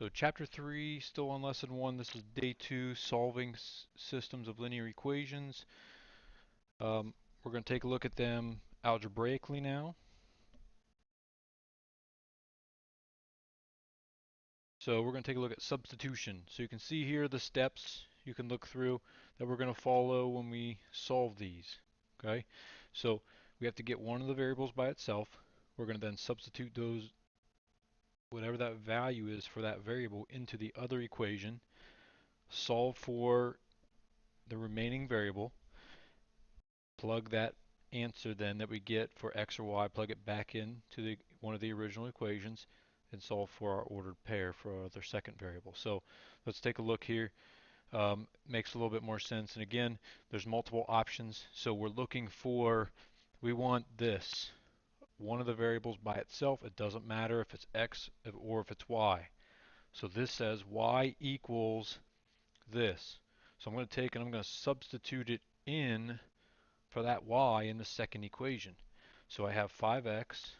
So Chapter 3, still on Lesson 1. This is Day 2, Solving Systems of Linear Equations. We're going to take a look at them algebraically now. So we're going to take a look at substitution. So you can see here the steps you can look through that we're going to follow when we solve these. Okay, so we have to get one of the variables by itself. We're going to then substitute those, whatever that value is for that variable, into the other equation, solve for the remaining variable, plug that answer then that we get for x or y, plug it back into one of the original equations, and solve for our ordered pair for our other second variable. So let's take a look here. Makes a little bit more sense. And again, there's multiple options. So we're looking for, we want this, one of the variables by itself. It doesn't matter if it's x or if it's y. So this says y equals this. So I'm going to take and I'm going to substitute it in for that y in the second equation. So I have 5x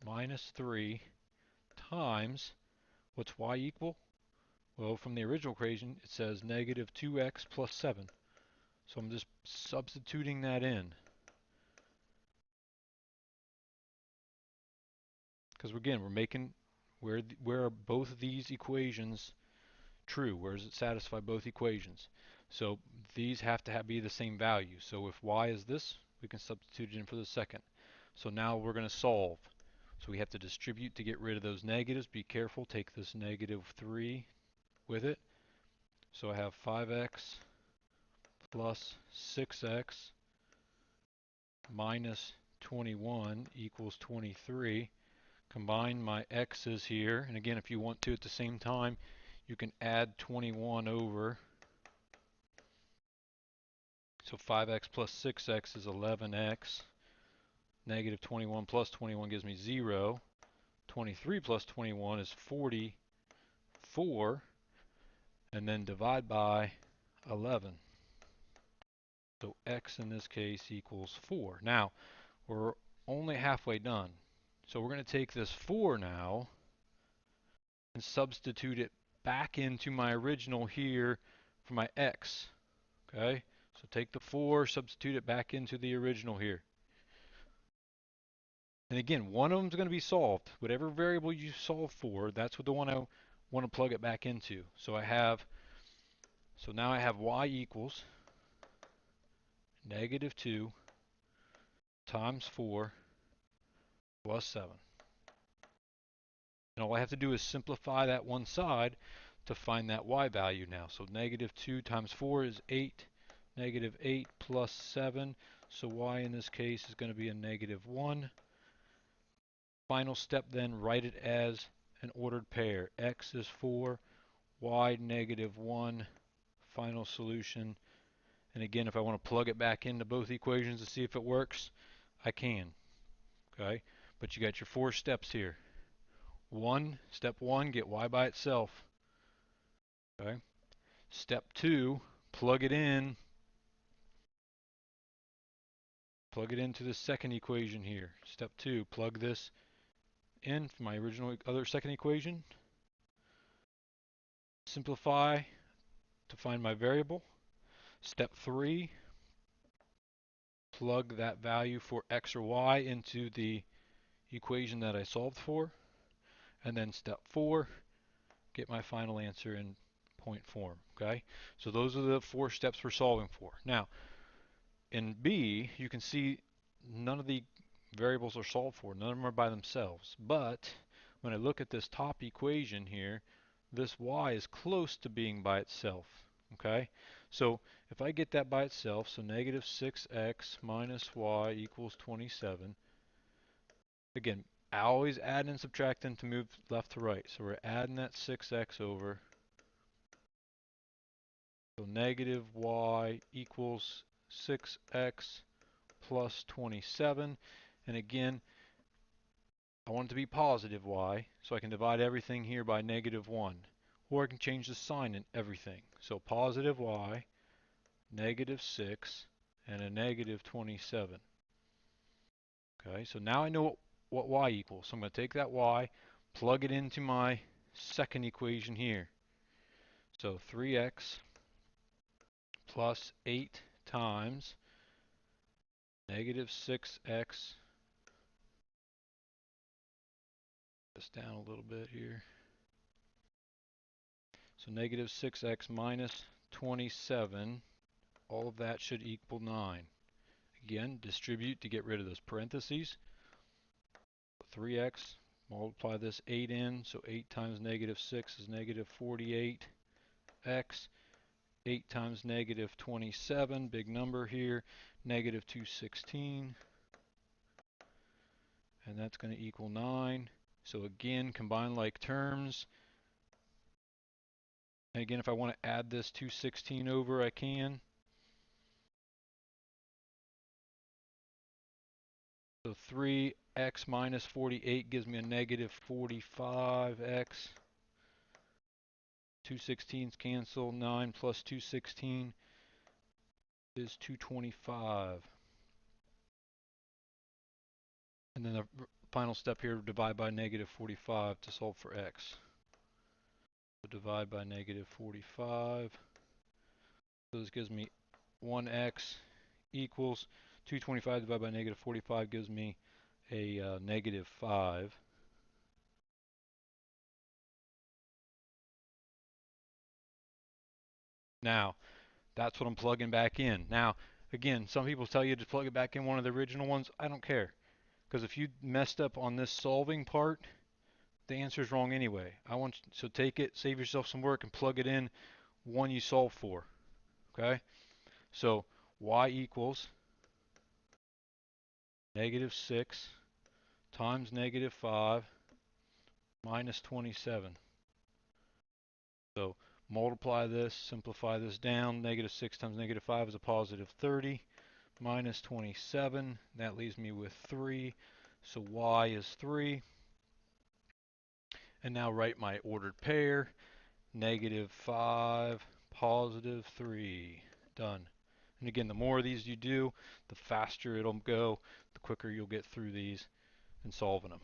minus 3 times, what's y equal? Well, from the original equation, it says negative 2x plus 7. So I'm just substituting that in. Because again, we're making, where are both of these equations true? Where does it satisfy both equations? So these have to be the same value. So if y is this, we can substitute it in for the second. So now we're going to solve. So we have to distribute to get rid of those negatives. Be careful, take this negative 3 with it. So I have 5x plus 6x minus 21 equals 23. Combine my x's here, and again, if you want to at the same time, you can add 21 over. So 5x plus 6x is 11x. Negative 21 plus 21 gives me 0. 23 plus 21 is 44. And then divide by 11. So x in this case equals 4. Now, we're only halfway done. So we're going to take this 4 now and substitute it back into my original here for my x. Okay? So take the 4, substitute it back into the original here. And again, one of them is going to be solved. Whatever variable you solve for, that's what the one I want to plug it back into. So now I have y equals negative 2 times 4 plus 7. And all I have to do is simplify that one side to find that y value now. So negative 2 times 4 is 8. Negative 8 plus 7. So y in this case is going to be a negative 1. Final step then, write it as an ordered pair. X is 4, y negative 1. Final solution. And again, if I want to plug it back into both equations to see if it works, I can. Okay? But you got your 4 steps here. Step 1, get y by itself. Okay? Step 2, plug it in. Plug it into the second equation here. Step 2, plug this in for my original second equation. Simplify to find my variable. Step 3, plug that value for x or y into the equation that I solved for. And then step 4, get my final answer in point form. Okay? So those are the 4 steps we're solving for. Now, in B, you can see none of the variables are solved for. None of them are by themselves. But when I look at this top equation here, this y is close to being by itself. Okay? So if I get that by itself, so negative 6x minus y equals 27. Again, I always add and subtract them to move left to right. So we're adding that 6x over. So negative y equals 6x plus 27. And again, I want it to be positive y, so I can divide everything here by negative 1. Or I can change the sign in everything. So positive y, negative 6, and a negative 27. Okay, so now I know what y equals. So I'm going to take that y, plug it into my second equation here. So 3x plus 8 times negative 6x, this down a little bit here. So negative 6x minus 27, all of that should equal 9. Again, distribute to get rid of those parentheses. 3x, multiply this 8 in, so 8 times negative 6 is negative 48x. 8 times negative 27, big number here, negative 216. And that's going to equal 9. So again, combine like terms. And again, if I want to add this 216 over, I can. So 3x minus 48 gives me a negative 45x. 216s cancel. 9 plus 216 is 225. And then the final step here, divide by negative 45 to solve for x. So divide by negative 45. So this gives me 1x equals 225 divided by negative 45 gives me a negative 5. Now, that's what I'm plugging back in. Now, again, some people tell you to plug it back in one of the original ones. I don't care. Because if you messed up on this solving part, the answer is wrong anyway. So take it, save yourself some work, and plug it in one you solve for. Okay? So y equals negative 6 times negative 5 minus 27. So multiply this, simplify this down. Negative 6 times negative 5 is a positive 30 minus 27. That leaves me with 3. So y is 3. And now write my ordered pair. Negative 5, positive 3. Done. And again, the more of these you do, the faster it'll go, the quicker you'll get through these and solving them.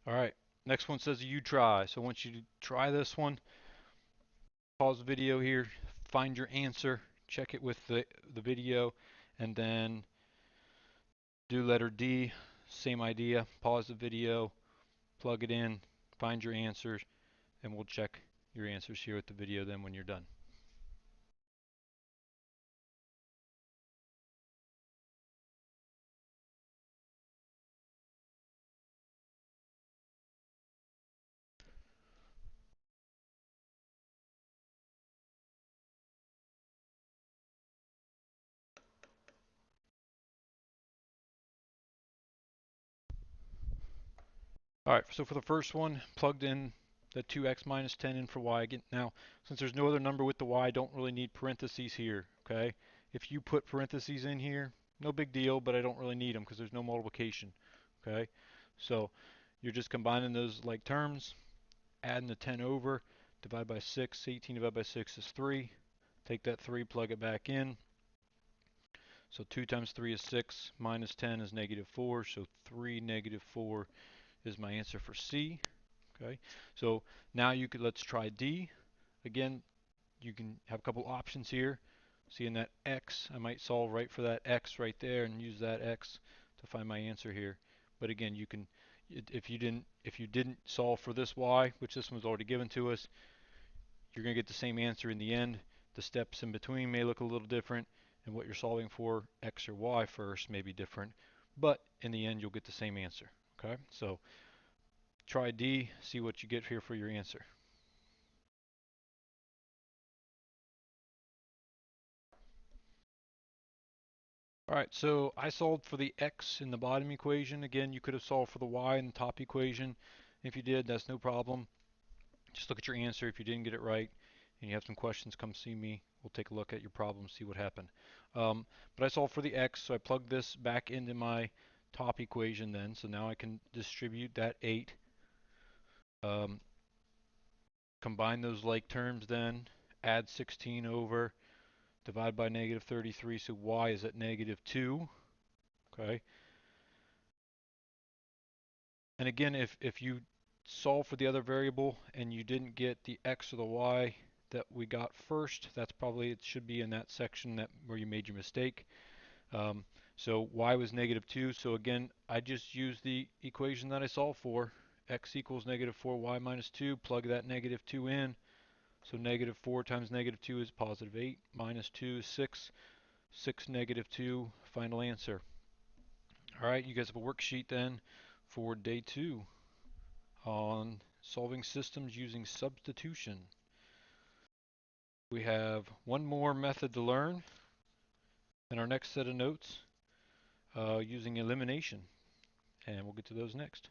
All right, next one says you try. So I want you to try this one. Pause the video here, find your answer, check it with the video, and then do letter D. Same idea. Pause the video, plug it in, find your answers, and we'll check your answers here with the video then when you're done. All right, so for the first one, plugged in the 2x minus 10 in for y. Again, now, since there's no other number with the y, I don't really need parentheses here, okay? If you put parentheses in here, no big deal, but I don't really need them because there's no multiplication, okay? So you're just combining those like terms, adding the 10 over, divide by 6, 18 divided by 6 is 3. Take that 3, plug it back in. So 2 times 3 is 6, minus 10 is negative 4, so 3 negative 4 is my answer for C. Okay, so now let's try D. Again, you can have a couple options here. Seeing that X, I might solve right for that X right there and use that X to find my answer here. But again, if you didn't solve for this Y, which this one's already given to us, you're going to get the same answer in the end. The steps in between may look a little different, and what you're solving for, X or Y first, may be different. But in the end, you'll get the same answer. Okay, so try D, see what you get here for your answer. All right, so I solved for the x in the bottom equation. Again, you could have solved for the y in the top equation. If you did, that's no problem. Just look at your answer. If you didn't get it right and you have some questions, come see me. We'll take a look at your problem, see what happened. But I solved for the x, so I plugged this back into my top equation then. So now I can distribute that 8. Combine those like terms then, add 16 over, divide by negative 33, so y is at negative 2. Okay. And again, if you solve for the other variable and you didn't get the x or the y that we got first, that's probably, it should be in that section that where you made your mistake. Um, so y was -2, so again, I just used the equation that I solved for, x equals -4y minus 2, plug that -2 in, so -4 times -2 is +8, minus 2 is 6, 6 -2, final answer. Alright, you guys have a worksheet then for day 2 on solving systems using substitution. We have one more method to learn in our next set of notes using elimination, and we'll get to those next.